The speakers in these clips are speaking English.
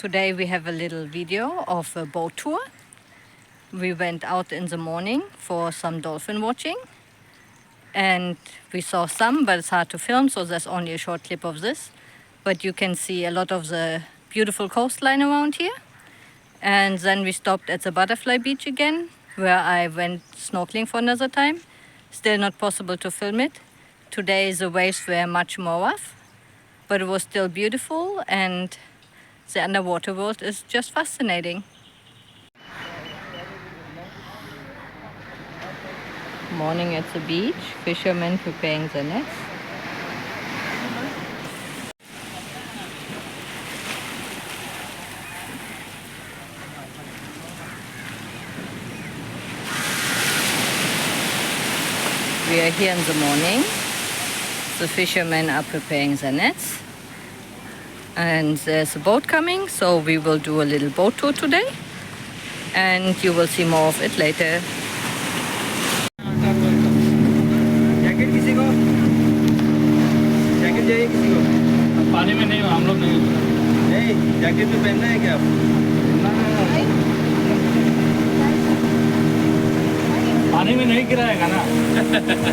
Today we have a little video of a boat tour. We went out in the morning for some dolphin watching and we saw some, but it's hard to film, so there's only a short clip of this. But you can see a lot of the beautiful coastline around here. And then we stopped at the butterfly beach again, where I went snorkeling for another time. Still not possible to film it. Today the waves were much more rough, but it was still beautiful, and the underwater world is just fascinating. Morning at the beach, fishermen preparing the nets. We are here in the morning. The fishermen are preparing the nets. And there's a boat coming, so we will do a little boat tour today. And you will see more of it later. Jacket किसी को? Jacket चाहिए किसी को? पानी में नहीं, हम लोग नहीं, जैकेट भी पहनना है क्या? पानी में नहीं गिराएगा ना?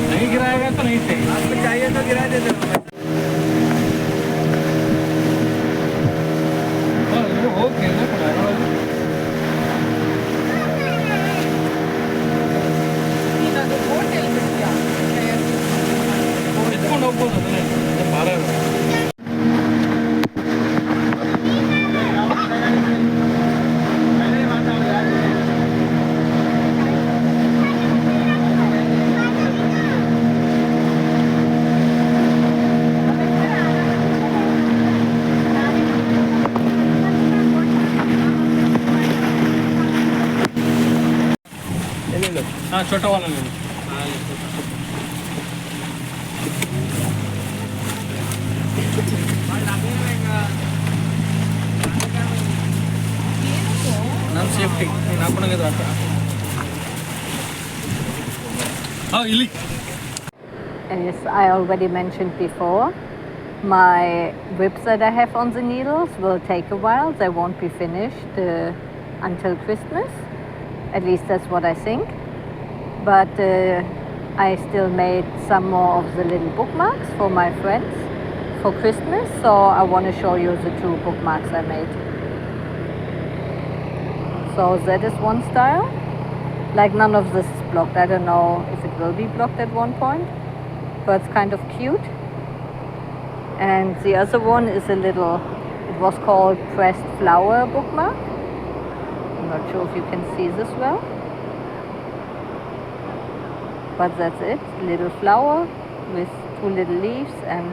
नहीं गिराएगा तो नहीं चाहिए। आपको चाहिए तो गिरा देते। हाँ, छोटा वाला ले लो। नाम सेफ्टी नापने के द्वारा। हाँ, इली। As I already mentioned before, my whips that I have on the needles will take a while. They won't be finished until Christmas. At least that's what I think. But I still made some more of the little bookmarks for my friends for Christmas, so I want to show you the 2 bookmarks I made. So that is one style. Like, none of this is blocked. I don't know if it will be blocked at one point, but it's kind of cute. And the other one is a little, it was called pressed flower bookmark. I'm not sure if you can see this well. But that's it, little flower with 2 little leaves and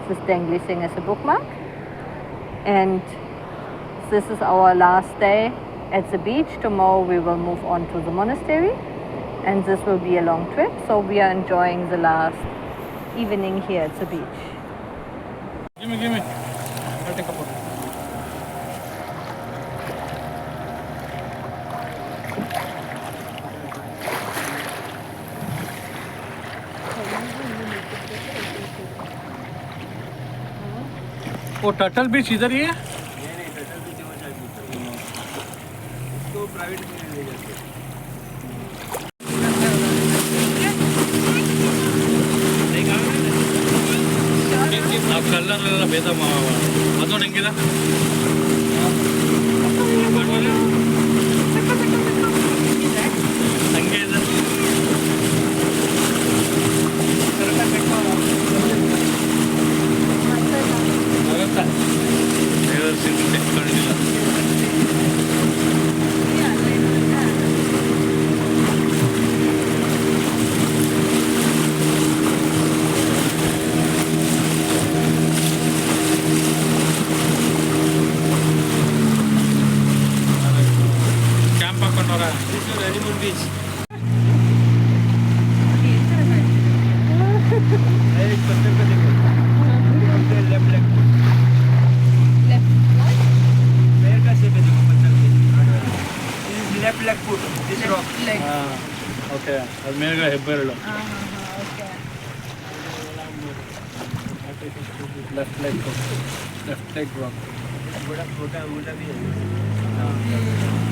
this dangly thing as a bookmark. And this is our last day at the beach. Tomorrow we will move on to the monastery, and this will be a long trip, so we are enjoying the last evening here at the beach. Give me. I'll take a photo. वो turtle बीच इधर ही है? नहीं, turtle बीच वो side तो private में ले जाते हैं। आप कल्ला बेदा मावा अतो निंगिदा संगे इधर left foot, this rock. Leg. Okay, ಅದು ಮೇಲ್ಗಡೆ ಹೆಬ್ಬೆರಳು. Okay. Left leg rock. बड़ा छोटा अंगूठा भी है।